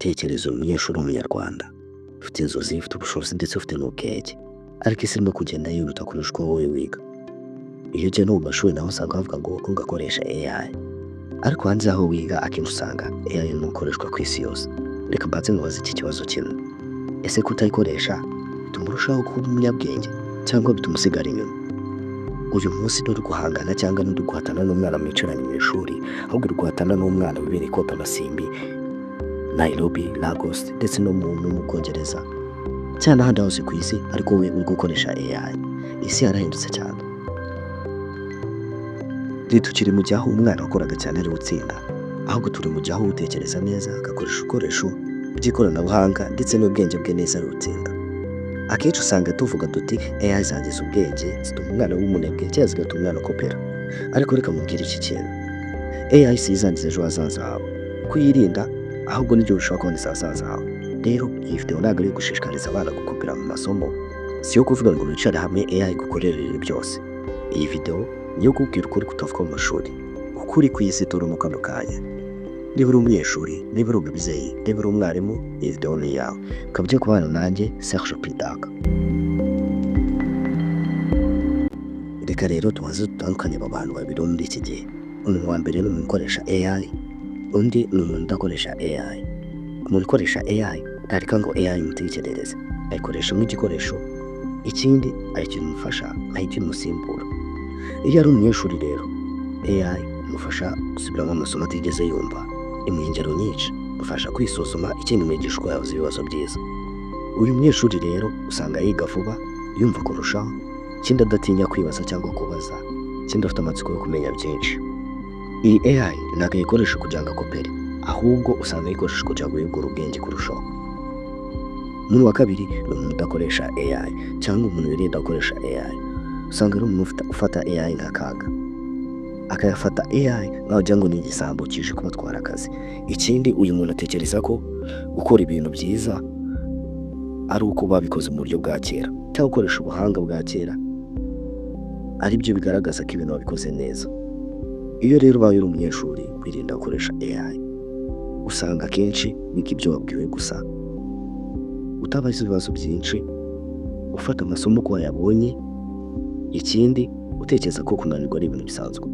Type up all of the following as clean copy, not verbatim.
tekereza umunyeshuri w'umunyarwanda ufite inzozi, ufite ubushobozi ndetse ufite n'ubwenge, ariko isi irimo kugenda yihuta kurusha uko wowe wiga. Iyo ugiye no mu mashuri naho usanga bavuga ngo ntugakoresha AI, ariko hanze aho wiga akenshi usanga AI irimo gukoreshwa ku isi yose. Reka mbanze nkubaze iki kibazo kimwe: ese kutayikoresha bituma urushaho kuba umunyabwenge cyangwa bituma usigara inyuma? Uyu munsi nturi guhangana cyangwa nturi guhatana n'umwana mwicaranye mu ishuri, ahubwo uri guhatana n'umwana wibereye kota amasimbi Nairobi, Lagos ndetse no mu Bwongereza cyane ahandi hose ku isi, ariko wowe uri gukoresha AI. Isi yarahindutse cyane. Tukiri mu gihe aho umwana wakoraga cyane ari gutsinda, ahubwo turi mu gihe aho utekereza neza agakoresha ibikoresho by'ikoranabuhanga ndetse n'ubwenge bwe neza ari gutsinda. Akenshi usanga tuvuga duti AI zangiza ubwenge, zituma umwana w'umunebwe cyangwa zigatuma umwana akopera. Ariko reka mubwire iki kintu: AI si izangiza ejo hazaza hawe, kuyirinda ahubwo nibyo bishobora kuboneza ahazaza hawe. Rero iyi video ntabwo ari gushishikariza abana gukopera mu masomo, si yo kuvuga ngo wicare hamwe AI gukorera ibintu byose. Iyi video ni iyo kukubwira ukuri kutavuga mu mashuri, ukuri ku isi turi mu kano kanya. Niba uri umunyeshuri, niba uri umubyeyi, niba uri umwarimu, iyi video ni iyawe. Ukaba ugiye kubana nanjye Serge Pidaka. Reka rero tubanze dutandukanye aba bantu babiri muri iki gihe. Umuntu wa mbere ni umuntu ukoresha AI, undi ni umuntu udakoresha AI. Umuntu ukoresha AI ntareka ngo AI imutekerereze, ayikoresha nk'igikoresho, ikindi ari imufasha, ari imusimbura. Iyo ari umunyeshuri rero, AI imufasha gusubiramo amasomo atigeze yumva, imuha ingero nyinshi, imufasha kwisuzuma, ikindi imwigisha uko yabuze ibibazo byiza. Uyu munyeshuri rero usanga yiga vuba, yumva kurushaho, ikindi adatinya kwibaza cyangwa kubaza, ikindi afite amatsiko yo kumenya byinshi. Iyi AI ntabwo ayikoresha kugira ngo akopere, ahubwo usanga ayikoresha kugira ngo yigure ubwenge kurushaho. Umuntu wa kabiri ni umuntu udakoresha AI cyangwa umuntu wirinda gukoresha AI. Usanga ari umuntu ufata AI nk'akaga, akayafata AI nkaho ugira ngo ni igisambo kije kumutwara akazi. Ikindi uyu muntu atekereza ko gukora ibintu byiza ari uko babikoze mu buryo bwa kera, cyangwa gukoresha ubuhanga bwa kera ari byo bigaragaza ko ibintu babikoze neza. Iyo rero ubaye uri umunyeshuri wirinda gukoresha AI, usanga akenshi wiga ibyo wabwiwe gusa, utabaza ibibazo byinshi, ufata amasomo uko wayabonye, ikindi utekereza ko kunanirwa ari ibintu bisanzwe.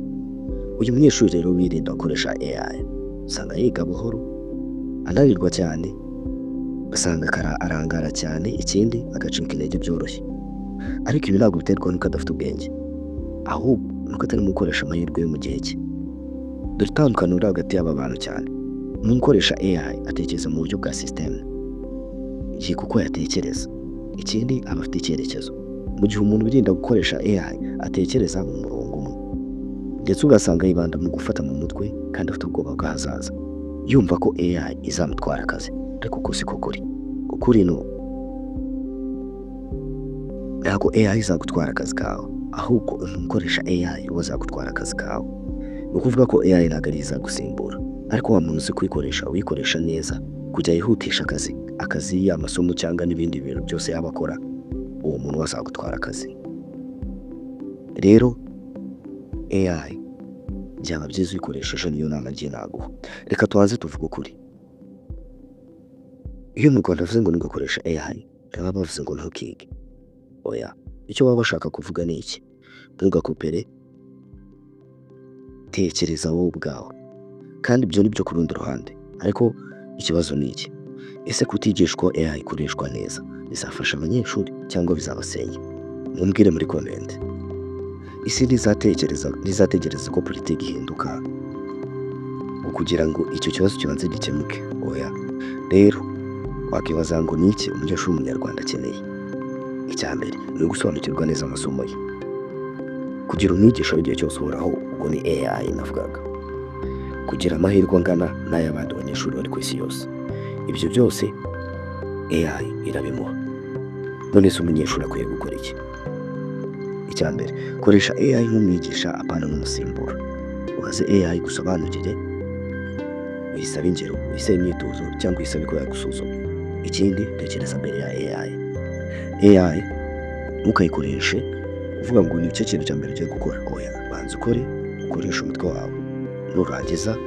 Uyu munyeshuri rero wirinda gukoresha AI usanga yiga buhoro, ananirwa cyane, ugasanga arangara cyane, ikindi agacika intege byoroshye. Ariko ibi ntabwo biterwa n'uko adafite ubwenge, ahubwo nuko atarimo gukoresha amahirwe yo mu gihe cye. Dore itandukaniro riri hagati y'aba bantu cyane: umuntu ukoresha AI atekereza mu buryo bwa system, yiga uko yatekereza, ikindi aba afite icyerekezo, mu gihe umuntu wirinda gukoresha AI atekereza mu murongo umwe, ndetse ugasanga yibanda mu gufata mu mutwe kandi afite ubwoba bw'ahazaza, yumva ko AI izamutwara akazi. Ariko uko siko kuri. Ukuri ni ntabwo AI izagutwara akazi kawe, ahubwo umuntu ukoresha AI we azagutwara akazi kawe. Ni ukuvuga ko AI ntabwo ari izagusimbura, ariko wa muntu uzi kuyikoresha, uyikoresha neza kujya yihutisha akazi, amasomo cyangwa n'ibindi bintu byose yaba akora, uwo muntu azagutwara akazi. Rero AI byaba byiza uyikoresheje, niyo nama ngiye naguha. Reka tubanze tuvuge ukuri. Iyo mu Rwanda bavuze ngo ntugakoresha AI, baba bavuze ngo ntukige. Oya, icyo baba bashaka kuvuga ni iki: ntugakopere, tekereza wowe ubwawe. Kandi ibyo ni byo ku rundi ruhande, ariko ikibazo ni iki: ese kutigishwa AI ikoreshwa neza bizafasha abanyeshuri cyangwa bizabasenya? Mumbwire muri comment. Isi ntizategereza ko politiki ihinduka kugira ngo icyo kibazo kibanze gikemuke. Oya, rero wakibaza ngo ni iki umunyeshuri w'umunyarwanda akeneye? Icya mbere ni ugusobanukirwa neza amasomo ye, kugira umwigisha w'igihe cyose uhoraho, ubwo ni AI navugaga, kugira amahirwe angana n'ay'abandi banyeshuri bari ku isi yose. Ibyo byose AI irabimuha. None se umunyeshuri akwiye gukora iki? Icya mbere, koresha AI nk'umwigisha apana nk'umusimbura. Ubaze AI gusobanurire, uyisabe ingero, uyisabe imyitozo cyangwa uyisabe ko yagusuzuma. Ikindi, tekereza mbere ya AI. AI ntukayikoreshe uvuga ngo ni ikintu cya mbere ugiye gukora. Oya, banza ukore, ukoresha umutwe wawe, nurangiza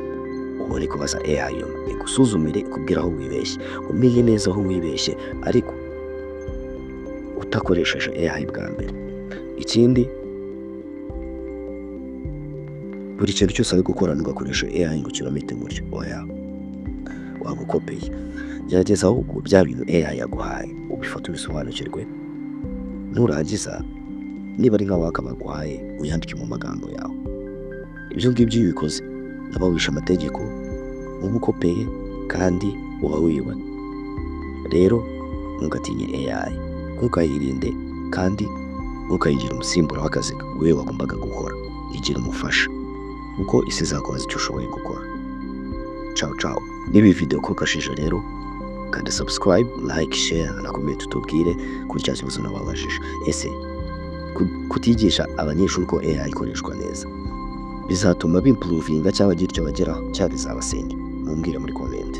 ubone kubaza AI igusuzumire ikubwire aho wibeshye, umenye neza aho wibeshye ariko utakoresheje AI bwa mbere. Ikindi, buri kintu cyose ari gukora ntugakoreshe AI ngo ukiramite gutyo, oya, waba ukopeye. Gerageza ahubwo bya bintu AI yaguhaye ubifate ubisobanukirwe, nurangiza niba ari nka waka baguhaye uyandike mu magambo yawe. Ibyo ngibyo iyo ubikoze uba wishe amategeko, uba ukopeye kandi uba wiwe. Rero ntugatinye AI, ntukayirinde kandi ntukayigire umusimbura w'akazi wowe wagombaga gukora. Igira umufasha kuko isi izakubaza icyo ushoboye gukora. Ciao ciao. Niba iyi video ikufashije rero kanda subscribe, like, share na comment utubwire kuri cya kibazo nababajije. Ese kutigisha abanyeshuri ko AI ikoreshwa neza bizatuma bimprovinga cyangwa bagira icyo bageraho cyangwa bizabasenya? Mumbwire muri comment.